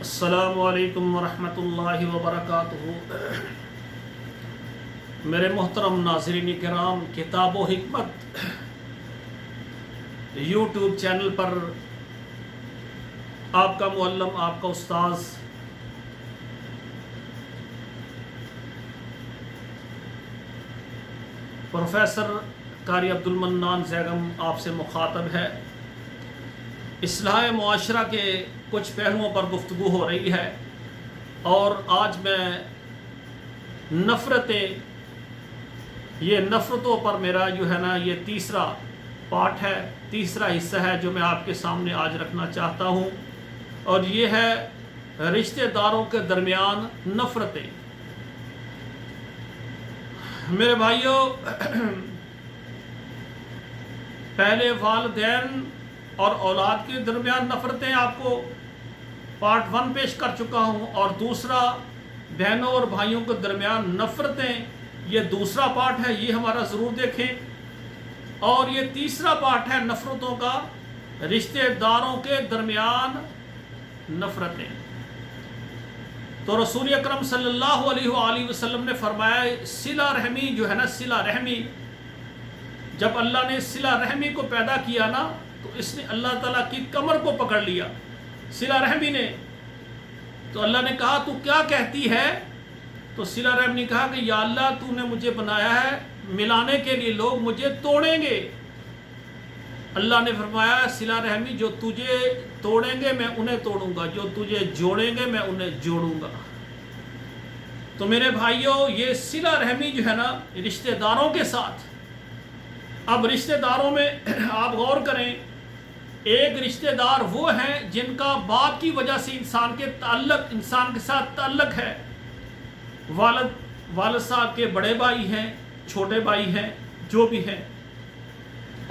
السلام علیکم ورحمۃ اللہ وبرکاتہ۔ میرے محترم ناظرین کرام، کتاب و حکمت یوٹیوب چینل پر آپ کا معلم، آپ کا استاذ پروفیسر قاری عبدالمنان زیگم آپ سے مخاطب ہے۔ اصلاح معاشرہ کے کچھ پہلوؤں پر گفتگو ہو رہی ہے، اور آج میں یہ نفرتوں پر میرا یہ تیسرا پارٹ ہے، تیسرا حصہ ہے جو میں آپ کے سامنے آج رکھنا چاہتا ہوں، اور یہ ہے رشتہ داروں کے درمیان نفرتیں۔ میرے بھائیوں، پہلے والدین اور اولاد کے درمیان نفرتیں آپ کو پارٹ 1 پیش کر چکا ہوں، اور دوسرا بہنوں اور بھائیوں کے درمیان نفرتیں، یہ دوسرا پارٹ ہے، یہ ہمارا ضرور دیکھیں۔ اور یہ تیسرا پارٹ ہے نفرتوں کا، رشتہ داروں کے درمیان نفرتیں۔ تو رسول اکرم صلی اللہ علیہ وآلہ وسلم نے فرمایا، صلہ رحمی جو ہے نا، صلہ رحمی، جب اللہ نے صلہ رحمی کو پیدا کیا نا، تو اس نے اللہ تعالیٰ کی کمر کو پکڑ لیا صلہ رحمی نے۔ تو اللہ نے کہا تو کیا کہتی ہے؟ تو صلہ رحمی نے کہا کہ یا اللہ، تو نے مجھے بنایا ہے ملانے کے لیے، لوگ مجھے توڑیں گے۔ اللہ نے فرمایا، صلہ رحمی، جو تجھے توڑیں گے میں انہیں توڑوں گا، جو تجھے جوڑیں گے میں انہیں جوڑوں گا۔ تو میرے بھائیوں، یہ صلہ رحمی جو ہے نا رشتہ داروں کے ساتھ، اب رشتہ داروں میں آپ غور کریں، ایک رشتہ دار وہ ہیں جن کا باپ کی وجہ سے انسان کے ساتھ تعلق ہے۔ والد صاحب کے بڑے بھائی ہیں، چھوٹے بھائی ہیں، جو بھی ہیں،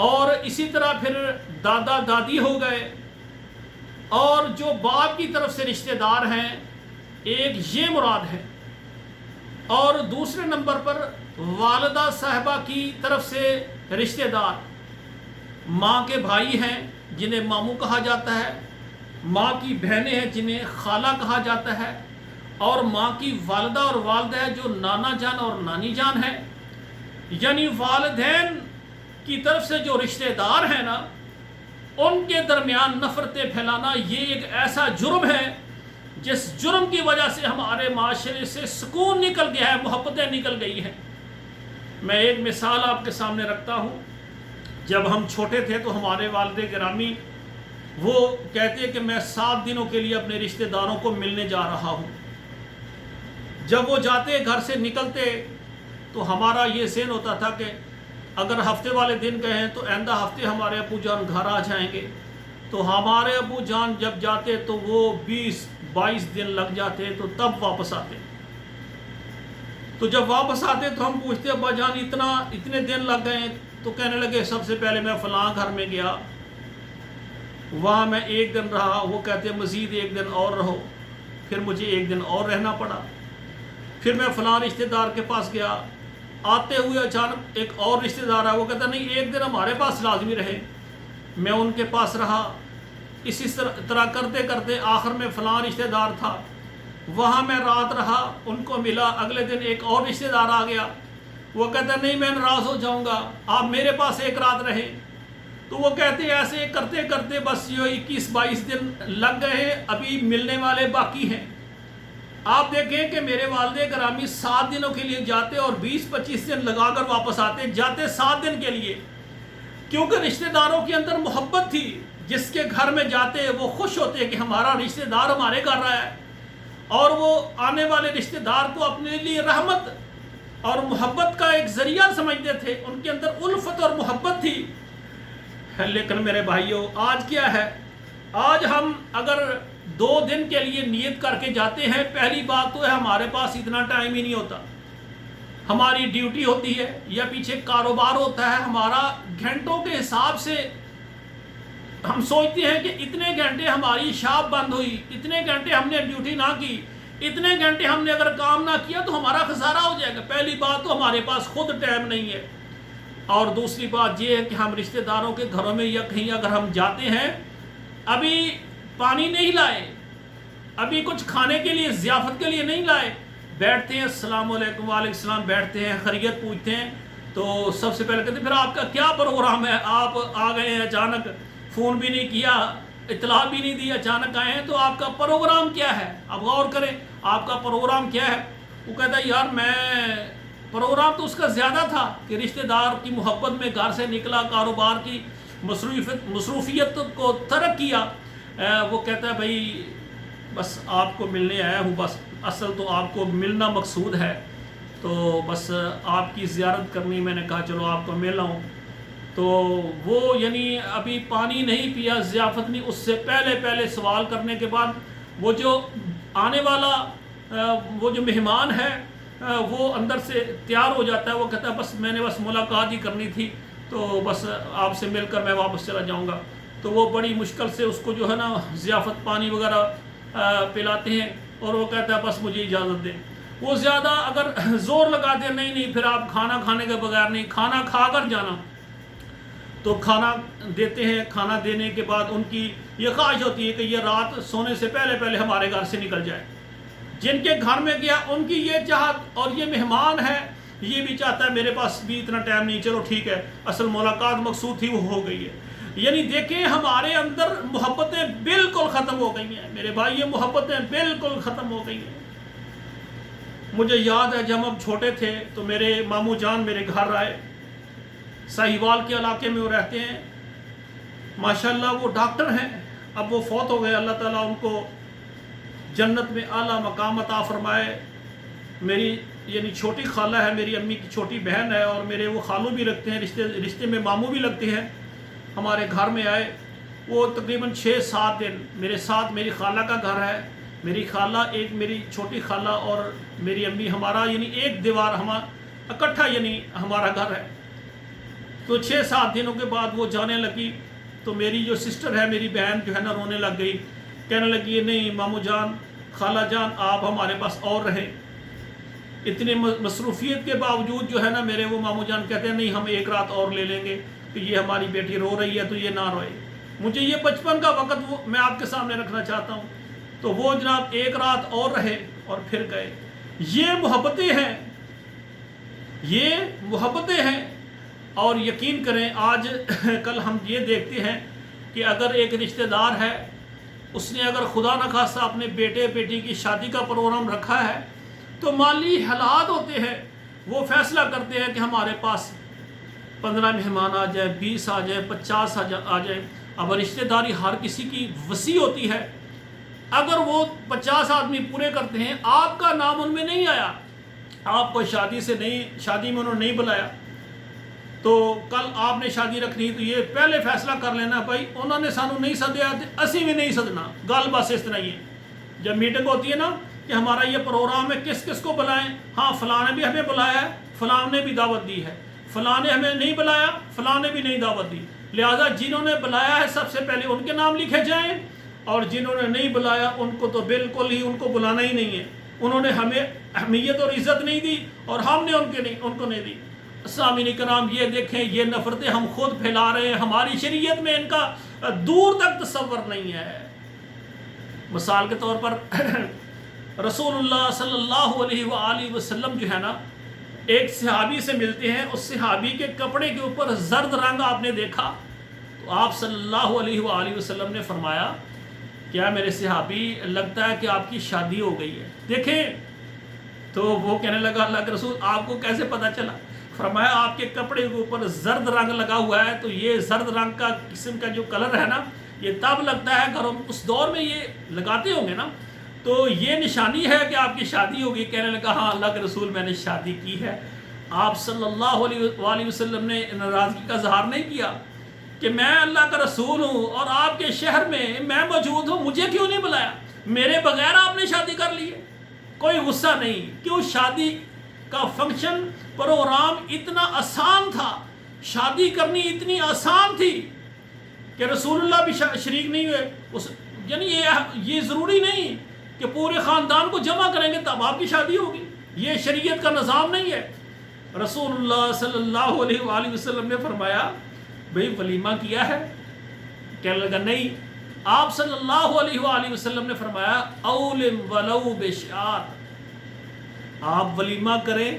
اور اسی طرح پھر دادا دادی ہو گئے، اور جو باپ کی طرف سے رشتہ دار ہیں، ایک یہ مراد ہے، اور دوسرے نمبر پر والدہ صاحبہ کی طرف سے رشتہ دار، ماں کے بھائی ہیں جنہیں ماموں کہا جاتا ہے، ماں کی بہنیں ہیں جنہیں خالہ کہا جاتا ہے، اور ماں کی والدہ اور والدہ ہے جو نانا جان اور نانی جان ہے۔ یعنی والدین کی طرف سے جو رشتہ دار ہیں نا، ان کے درمیان نفرتیں پھیلانا، یہ ایک ایسا جرم ہے جس جرم کی وجہ سے ہمارے معاشرے سے سکون نکل گیا ہے، محبتیں نکل گئی ہیں۔ میں ایک مثال آپ کے سامنے رکھتا ہوں۔ جب ہم چھوٹے تھے تو ہمارے والد گرامی وہ کہتے کہ میں 7 دنوں کے لیے اپنے رشتہ داروں کو ملنے جا رہا ہوں۔ جب وہ جاتے، گھر سے نکلتے، تو ہمارا یہ ذہن ہوتا تھا کہ اگر ہفتے والے دن گئے ہیں تو آئندہ ہفتے ہمارے ابو جان گھر آ جائیں گے۔ تو ہمارے ابو جان جب جاتے تو وہ 20-22 دن لگ جاتے، تو تب واپس آتے۔ تو جب واپس آتے تو ہم پوچھتے، ابا جان اتنے دن لگ گئے؟ تو کہنے لگے، سب سے پہلے میں فلاں گھر میں گیا، وہاں میں 1 دن رہا۔ وہ کہتے مزید 1 دن اور رہو، پھر مجھے 1 دن اور رہنا پڑا۔ پھر میں فلاں رشتہ دار کے پاس گیا، آتے ہوئے اچانک ایک اور رشتہ دار ہے، وہ کہتا نہیں 1 دن ہمارے پاس لازمی رہے۔ میں ان کے پاس رہا، اسی طرح کرتے کرتے آخر میں فلاں رشتہ دار تھا، وہاں میں رات رہا، ان کو ملا۔ اگلے دن ایک اور رشتہ دار آ گیا، وہ کہتا نہیں میں ناراض ہو جاؤں گا، آپ میرے پاس 1 رات رہے۔ تو وہ کہتے ایسے کرتے کرتے بس یہ 21-22 دن لگ گئے ہیں، ابھی ملنے والے باقی ہیں۔ آپ دیکھیں کہ میرے والد گرامی 7 دنوں کے لیے جاتے اور 20-25 دن لگا کر واپس آتے، جاتے 7 دن کے لیے، کیونکہ رشتہ داروں کے اندر محبت تھی۔ جس کے گھر میں جاتے وہ خوش ہوتے کہ ہمارا رشتہ دار ہمارے گھر رہا ہے، اور وہ آنے والے رشتہ دار کو اپنے لیے رحمت اور محبت کا ایک ذریعہ سمجھتے تھے، ان کے اندر الفت اور محبت تھی۔ لیکن میرے بھائیوں، آج کیا ہے؟ آج ہم اگر 2 دن کے لیے نیت کر کے جاتے ہیں، پہلی بات تو ہے ہمارے پاس اتنا ٹائم ہی نہیں ہوتا، ہماری ڈیوٹی ہوتی ہے یا پیچھے کاروبار ہوتا ہے ہمارا، گھنٹوں کے حساب سے ہم سوچتے ہیں کہ اتنے گھنٹے ہماری شاپ بند ہوئی، اتنے گھنٹے ہم نے ڈیوٹی نہ کی، اتنے گھنٹے ہم نے اگر کام نہ کیا تو ہمارا خسارہ ہو جائے گا۔ پہلی بات تو ہمارے پاس خود ٹائم نہیں ہے، اور دوسری بات یہ ہے کہ ہم رشتہ داروں کے گھروں میں یا کہیں اگر ہم جاتے ہیں، ابھی پانی نہیں لائے، ابھی کچھ کھانے کے لیے ضیافت کے لیے نہیں لائے، بیٹھتے ہیں السلام علیکم وعلیکم السلام، بیٹھتے ہیں خیریت پوچھتے ہیں، تو سب سے پہلے کہتے ہیں پھر آپ کا کیا پروگرام ہے، آپ آ گئے ہیں اچانک، فون بھی نہیں کیا، اطلاع بھی نہیں دی، اچانک آئے ہیں، تو آپ کا پروگرام کیا ہے؟ اب غور کریں آپ کا پروگرام کیا ہے۔ وہ کہتا ہے یار میں پروگرام تو اس کا زیادہ تھا کہ رشتہ دار کی محبت میں گھر سے نکلا، کاروبار کی مصروفیت کو ترک کیا۔ وہ کہتا ہے بھائی بس آپ کو ملنے آیا ہوں، بس اصل تو آپ کو ملنا مقصود ہے، تو بس آپ کی زیارت کرنی، میں نے کہا چلو آپ کو مل آؤں۔ تو وہ یعنی ابھی پانی نہیں پیا، ضیافت نہیں، اس سے پہلے سوال کرنے کے بعد وہ جو آنے والا وہ جو مہمان ہے وہ اندر سے تیار ہو جاتا ہے، وہ کہتا ہے بس میں نے بس ملاقات ہی کرنی تھی، تو بس آپ سے مل کر میں واپس چلا جاؤں گا۔ تو وہ بڑی مشکل سے اس کو جو ہے نا ضیافت پانی وغیرہ پلاتے ہیں، اور وہ کہتا ہے بس مجھے اجازت دیں۔ وہ زیادہ اگر زور لگاتے ہیں نہیں پھر آپ کھانا کھانے کے بغیر نہیں، کھانا کھا کر جانا، تو کھانا دیتے ہیں۔ کھانا دینے کے بعد ان کی یہ خواہش ہوتی ہے کہ یہ رات سونے سے پہلے ہمارے گھر سے نکل جائے۔ جن کے گھر میں گیا ان کی یہ چاہت، اور یہ مہمان ہے یہ بھی چاہتا ہے میرے پاس بھی اتنا ٹائم نہیں، چلو ٹھیک ہے، اصل ملاقات مقصود تھی وہ ہو گئی ہے۔ یعنی دیکھیں ہمارے اندر محبتیں بالکل ختم ہو گئی ہیں میرے بھائی، یہ محبتیں بالکل ختم ہو گئی ہیں۔ مجھے یاد ہے جب ہم چھوٹے تھے تو میرے ماموں جان میرے گھر آئے، ساہیوال کے علاقے میں وہ رہتے ہیں، ماشاءاللہ وہ ڈاکٹر ہیں، اب وہ فوت ہو گئے، اللہ تعالیٰ ان کو جنت میں اعلیٰ مقام عطا فرمائے۔ میری یعنی چھوٹی خالہ ہے، میری امی کی چھوٹی بہن ہے، اور میرے وہ خالو بھی لگتے ہیں، رشتے میں ماموں بھی لگتے ہیں، ہمارے گھر میں آئے۔ وہ تقریباً 6-7 دن میرے ساتھ، میری خالہ کا گھر ہے، میری خالہ ایک میری چھوٹی خالہ اور میری امی، ہمارا یعنی ایک دیوار اکٹھا یعنی ہمارا گھر ہے۔ تو 6-7 دنوں کے بعد وہ جانے لگی، تو میری جو سسٹر ہے، میری بہن جو ہے نا رونے لگ گئی، کہنے لگی نہیں ماموں جان، خالہ جان آپ ہمارے پاس اور رہیں۔ اتنی مصروفیت کے باوجود جو ہے نا میرے وہ ماموں جان کہتے ہیں نہیں ہم ایک رات اور لے لیں گے، کہ یہ ہماری بیٹی رو رہی ہے تو یہ نہ روئے۔ مجھے یہ بچپن کا وقت میں آپ کے سامنے رکھنا چاہتا ہوں۔ تو وہ جناب ایک رات اور رہے اور پھر گئے۔ یہ محبتیں ہیں، یہ محبتیں ہیں۔ اور یقین کریں آج کل ہم یہ دیکھتے ہیں کہ اگر ایک رشتہ دار ہے، اس نے اگر خدا نخواستہ اپنے بیٹے بیٹی کی شادی کا پروگرام رکھا ہے، تو مالی حالات ہوتے ہیں، وہ فیصلہ کرتے ہیں کہ ہمارے پاس 15 مہمان آ جائیں، 20 آ جائیں، 50 آ جائیں۔ اب رشتہ داری ہر کسی کی وسیع ہوتی ہے، اگر وہ 50 آدمی پورے کرتے ہیں، آپ کا نام ان میں نہیں آیا، آپ کو شادی میں انہوں نے نہیں بلایا، تو کل آپ نے شادی رکھنی تو یہ پہلے فیصلہ کر لینا بھائی انہوں نے سانو نہیں سدیا تو اسی بھی نہیں سدنا۔ گل بس اس طرح ہی ہے، جب میٹنگ ہوتی ہے نا کہ ہمارا یہ پروگرام ہے کس کس کو بلائیں، ہاں فلاں نے بھی ہمیں بلایا ہے، فلاں نے بھی دعوت دی ہے، فلاں نے ہمیں نہیں بلایا، فلاں نے بھی نہیں دعوت دی، لہٰذا جنہوں نے بلایا ہے سب سے پہلے ان کے نام لکھے جائیں، اور جنہوں نے نہیں بلایا ان کو تو بالکل ہی ان کو بلانا ہی نہیں ہے، انہوں نے ہمیں اہمیت اور عزت نہیں دی اور ہم نے ان کو نہیں دی۔ سامعین کرام یہ دیکھیں یہ نفرتیں ہم خود پھیلا رہے ہیں، ہماری شریعت میں ان کا دور تک تصور نہیں ہے۔ مثال کے طور پر رسول اللہ صلی اللہ علیہ وآلہ وسلم جو ہے نا ایک صحابی سے ملتے ہیں، اس صحابی کے کپڑے کے اوپر زرد رنگ آپ نے دیکھا، تو آپ صلی اللہ علیہ وآلہ وسلم نے فرمایا کیا میرے صحابی لگتا ہے کہ آپ کی شادی ہو گئی ہے؟ دیکھیں تو وہ کہنے لگا اللہ کے رسول آپ کو کیسے پتہ چلا؟ فرمایا آپ کے کپڑے کے اوپر زرد رنگ لگا ہوا ہے، تو یہ زرد رنگ کا قسم کا جو کلر ہے نا یہ تب لگتا ہے، اگر ہم اس دور میں یہ لگاتے ہوں گے نا تو یہ نشانی ہے کہ آپ کی شادی ہوگی۔ کہنے لگا ہاں اللہ کے رسول میں نے شادی کی ہے۔ آپ صلی اللہ علیہ وسلم نے ناراضگی کا اظہار نہیں کیا کہ میں اللہ کا رسول ہوں اور آپ کے شہر میں موجود ہوں، مجھے کیوں نہیں بلایا، میرے بغیر آپ نے شادی کر لی ہے۔ کوئی غصہ نہیں، کیوں؟ شادی کا فنکشن پروگرام اتنا آسان تھا، شادی کرنی اتنی آسان تھی کہ رسول اللہ بھی شریک نہیں ہوئے۔ یعنی یہ ضروری نہیں کہ پورے خاندان کو جمع کریں گے تب آپ کی شادی ہوگی، یہ شریعت کا نظام نہیں ہے۔ رسول اللہ صلی اللہ علیہ وآلہ وسلم نے فرمایا بھئی ولیمہ کیا ہے؟ کہنے لگا نہیں۔ آپ صلی اللہ علیہ وآلہ وسلم نے فرمایا اولم ولو بشات، آپ ولیمہ کریں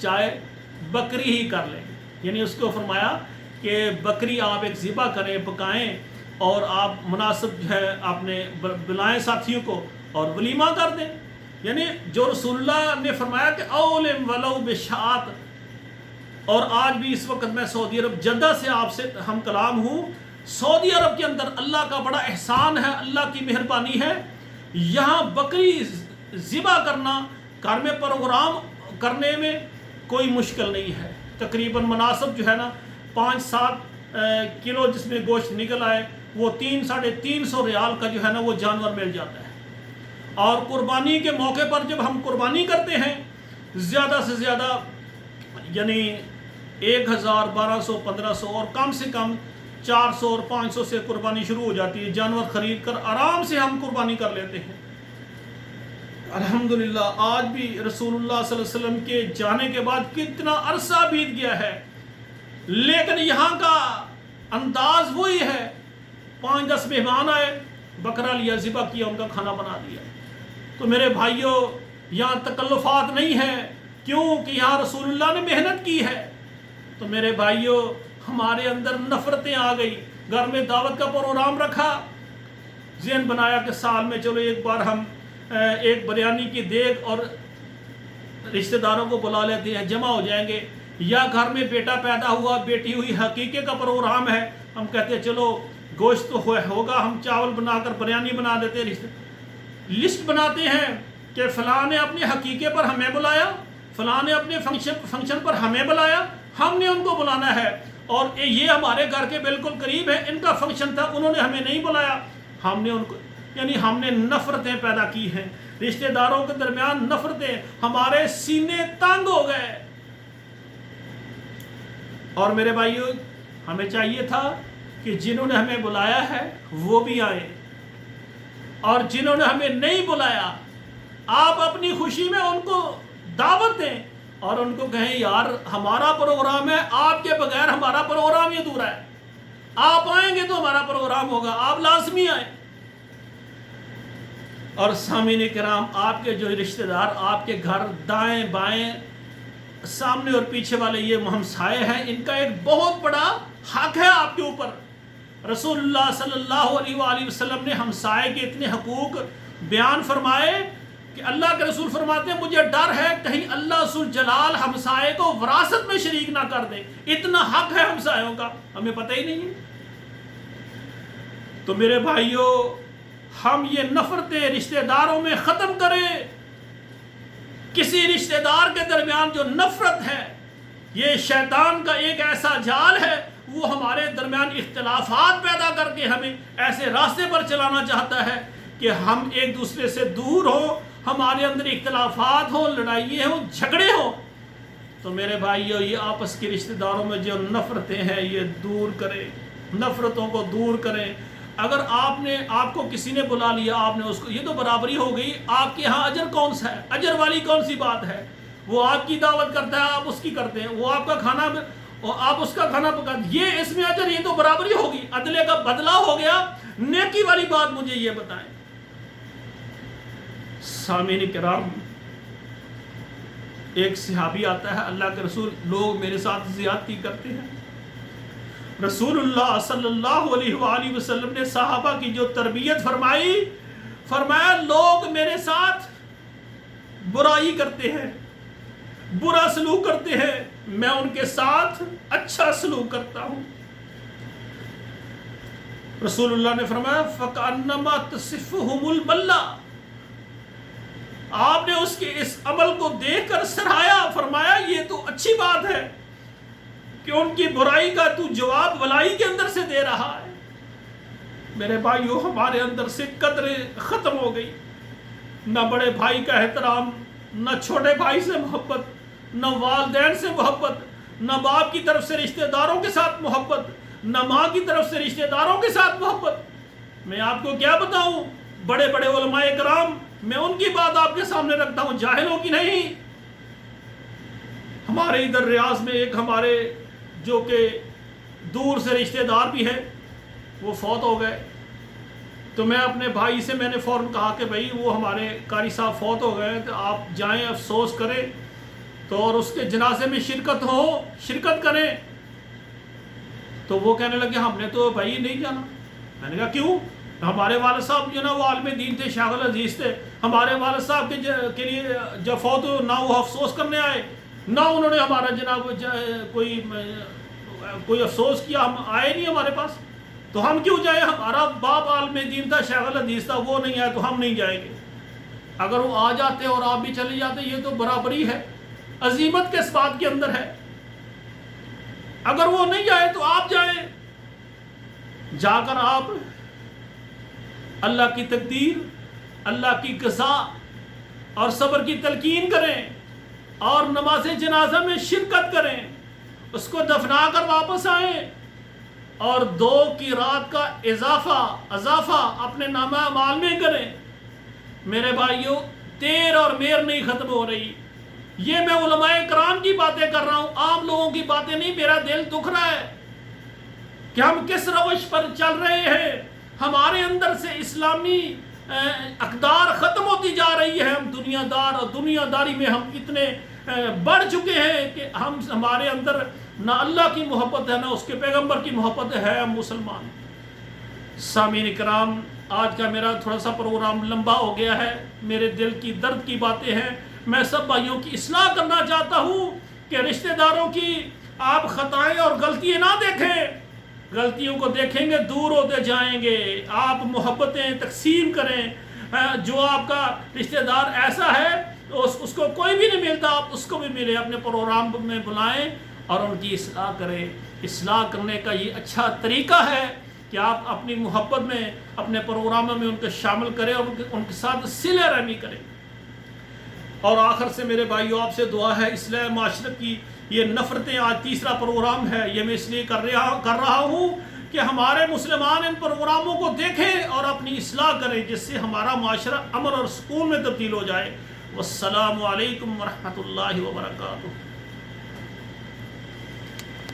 چاہے بکری ہی کر لیں، یعنی اس کو فرمایا کہ بکری آپ ایک ذبح کریں، پکائیں، اور آپ مناسب جو ہے اپنے بلائیں ساتھیوں کو اور ولیمہ کر دیں۔ یعنی جو رسول اللہ نے فرمایا کہ اولم ولو بشات، اور آج بھی اس وقت میں سعودی عرب جدہ سے آپ سے ہم کلام ہوں، سعودی عرب کے اندر اللہ کا بڑا احسان ہے، اللہ کی مہربانی ہے، یہاں بکری ذبح کرنا گھر میں پروگرام کرنے میں کوئی مشکل نہیں ہے، تقریباً مناسب جو ہے نا 5-7 کلو جس میں گوشت نکل آئے، وہ 300-350 ریال کا جو ہے نا وہ جانور مل جاتا ہے۔ اور قربانی کے موقع پر جب ہم قربانی کرتے ہیں زیادہ سے زیادہ یعنی 1000 1200 1500 اور کم سے کم 400 اور 500 سے قربانی شروع ہو جاتی ہے، جانور خرید کر آرام سے ہم قربانی کر لیتے ہیں۔ الحمدللہ آج بھی رسول اللہ صلی اللہ علیہ وسلم کے جانے کے بعد کتنا عرصہ بیت گیا ہے، لیکن یہاں کا انداز وہی ہے، 5-10 مہمان آئے، بکرا لیا، ذبح کیا، ان کا کھانا بنا دیا۔ تو میرے بھائیوں یہاں تکلفات نہیں ہے، کیوں کہ یہاں رسول اللہ نے محنت کی ہے۔ تو میرے بھائیوں ہمارے اندر نفرتیں آ گئی، گھر میں دعوت کا پروگرام رکھا، ذہن بنایا کہ سال میں چلو ایک بار ہم ایک بریانی کی دیگ اور رشتہ داروں کو بلا لیتے ہیں، جمع ہو جائیں گے، یا گھر میں بیٹا پیدا ہوا، بیٹی ہوئی، حقیقے کا پروگرام ہے، ہم کہتے ہیں چلو گوشت تو ہوگا، ہم چاول بنا کر بریانی بنا دیتے ہیں، لسٹ بناتے ہیں کہ فلاں نے اپنے حقیقے پر ہمیں بلایا، فلاں نے اپنے فنکشن پر ہمیں بلایا، ہم نے ان کو بلانا ہے، اور یہ ہمارے گھر کے بالکل قریب ہے، ان کا فنکشن تھا، انہوں نے ہمیں نہیں بلایا، ہم نے ان کو، یعنی ہم نے نفرتیں پیدا کی ہیں، رشتہ داروں کے درمیان نفرتیں، ہمارے سینے تنگ ہو گئے۔ اور میرے بھائیوں ہمیں چاہیے تھا کہ جنہوں نے ہمیں بلایا ہے وہ بھی آئیں، اور جنہوں نے ہمیں نہیں بلایا آپ اپنی خوشی میں ان کو دعوت دیں اور ان کو کہیں یار ہمارا پروگرام ہے، آپ کے بغیر ہمارا پروگرام ہی ادھورا ہے، آپ آئیں گے تو ہمارا پروگرام ہوگا، آپ لازمی آئیں۔ اور سامعین کرام آپ کے جو رشتہ دار آپ کے گھر دائیں بائیں سامنے اور پیچھے والے یہ ہمسائے ہیں، ان کا ایک بہت بڑا حق ہے آپ کے اوپر۔ رسول اللہ صلی اللہ علیہ وآلہ وسلم نے ہمسائے کے اتنے حقوق بیان فرمائے کہ اللہ کے رسول فرماتے ہیں مجھے ڈر ہے کہیں اللہ ذوالجلال ہمسائے کو وراثت میں شریک نہ کر دے، اتنا حق ہے ہمسایوں کا، ہمیں پتہ ہی نہیں ہے۔ تو میرے بھائیوں ہم یہ نفرتیں رشتہ داروں میں ختم کریں۔ کسی رشتہ دار کے درمیان جو نفرت ہے یہ شیطان کا ایک ایسا جال ہے، وہ ہمارے درمیان اختلافات پیدا کر کے ہمیں ایسے راستے پر چلانا چاہتا ہے کہ ہم ایک دوسرے سے دور ہوں، ہمارے اندر اختلافات ہوں، لڑائیاں ہوں، جھگڑے ہوں۔ تو میرے بھائیو یہ آپس کے رشتہ داروں میں جو نفرتیں ہیں یہ دور کریں، نفرتوں کو دور کریں۔ اگر آپ کو کسی نے بلا لیا، آپ نے اس کو، یہ تو برابری ہو گئی، آپ کے ہاں اجر کون سا ہے؟ اجر والی کون سی بات ہے؟ وہ آپ کی دعوت کرتا ہے، آپ اس کی کرتے ہیں، وہ آپ کا کھانا اور آپ اس کا کھانا پکا، یہ اس میں اجر، یہ تو برابری ہوگی، عدلے کا بدلہ ہو گیا۔ نیکی والی بات مجھے یہ بتائیں۔ سامعین کرام ایک صحابی آتا ہے، اللہ کے رسول لوگ میرے ساتھ زیادتی کرتے ہیں۔ رسول اللہ صلی اللہ علیہ وآلہ وسلم نے صحابہ کی جو تربیت فرمائی، فرمایا لوگ میرے ساتھ برائی کرتے ہیں، برا سلوک کرتے ہیں، میں ان کے ساتھ اچھا سلوک کرتا ہوں۔ رسول اللہ نے فرمایا فَكَأَنَّمَا تَصِفُهُمُ الْبَلَّةُ، آپ نے اس کے اس عمل کو دیکھ کر سراہا، فرمایا یہ تو اچھی بات ہے کہ ان کی برائی کا تو جواب بلائی کے اندر سے دے رہا ہے۔ میرے بھائیو ہمارے اندر سے قدریں ختم ہو گئی، نہ بڑے بھائی کا احترام، نہ چھوٹے بھائی سے محبت، نہ والدین سے محبت، نہ باپ کی طرف سے رشتہ داروں کے ساتھ محبت، نہ ماں کی طرف سے رشتہ داروں کے ساتھ محبت۔ میں آپ کو کیا بتاؤں، بڑے بڑے علماء کرام، میں ان کی بات آپ کے سامنے رکھتا ہوں، جاہلوں کی نہیں۔ ہمارے ادھر ریاض میں ایک ہمارے جو کہ دور سے رشتہ دار بھی ہے، وہ فوت ہو گئے، تو میں اپنے بھائی سے میں نے فوراً کہا کہ بھائی وہ ہمارے قاری صاحب فوت ہو گئے تو آپ جائیں افسوس کریں تو اور اس کے جنازے میں شرکت کریں. تو وہ کہنے لگے ہم نے تو بھائی نہیں جانا. میں نے کہا کیوں؟ ہمارے والد صاحب جو نا وہ عالم دین تھے، شیخ العزیز تھے. ہمارے والد صاحب کے لیے جب فوت ہو نہ وہ افسوس کرنے آئے، نہ انہوں نے ہمارا جناب کوئی افسوس کیا، ہم آئے نہیں ہمارے پاس. تو ہم کیوں جائیں؟ ہمارا باپ عالم دین تھا، شیخ العزیز تھا، وہ نہیں آئے تو ہم نہیں جائیں گے. اگر وہ آ جاتے اور آپ بھی چلے جاتے یہ تو برابری ہے، عزیمت کس بات کے اندر ہے؟ اگر وہ نہیں آئے تو آپ جائیں، جا کر آپ اللہ کی تقدیر، اللہ کی قضا اور صبر کی تلقین کریں اور نماز جنازہ میں شرکت کریں، اس کو دفنا کر واپس آئیں اور 2 کی رات کا اضافہ اپنے نامہ اعمال میں کریں. میرے بھائیوں، تیر اور میر نہیں ختم ہو رہی. یہ میں علماء کرام کی باتیں کر رہا ہوں، عام لوگوں کی باتیں نہیں. میرا دل دکھ رہا ہے کہ ہم کس روش پر چل رہے ہیں. ہمارے اندر سے اسلامی اقدار ختم ہوتی جا رہی ہے. ہم دنیا داری میں ہم اتنے بڑھ چکے ہیں کہ ہمارے اندر نہ اللہ کی محبت ہے، نہ اس کے پیغمبر کی محبت ہے. ہم مسلمان. سامعین کرام، آج کا میرا تھوڑا سا پروگرام لمبا ہو گیا ہے. میرے دل کی درد کی باتیں ہیں. میں سب بھائیوں کی اصلاح کرنا چاہتا ہوں کہ رشتہ داروں کی آپ خطائیں اور غلطیاں نہ دیکھیں. غلطیوں کو دیکھیں گے دور ہوتے جائیں گے. آپ محبتیں تقسیم کریں. جو آپ کا رشتہ دار ایسا ہے اس کو کوئی بھی نہیں ملتا، آپ اس کو بھی ملے. اپنے پروگرام میں بلائیں اور ان کی اصلاح کریں. اصلاح کرنے کا یہ اچھا طریقہ ہے کہ آپ اپنی محبت میں اپنے پروگراموں میں ان کو شامل کریں اور ان کے ساتھ صلہ رحمی کریں. اور آخر سے میرے بھائیو آپ سے دعا ہے، اصلاح معاشرت کی یہ نفرتیں آج تیسرا پروگرام ہے. یہ میں اس لیے کر رہا ہوں کہ ہمارے مسلمان ان پروگراموں کو دیکھیں اور اپنی اصلاح کریں، جس سے ہمارا معاشرہ امن اور سکون میں تبدیل ہو جائے. والسلام علیکم ورحمۃ اللہ وبرکاتہ.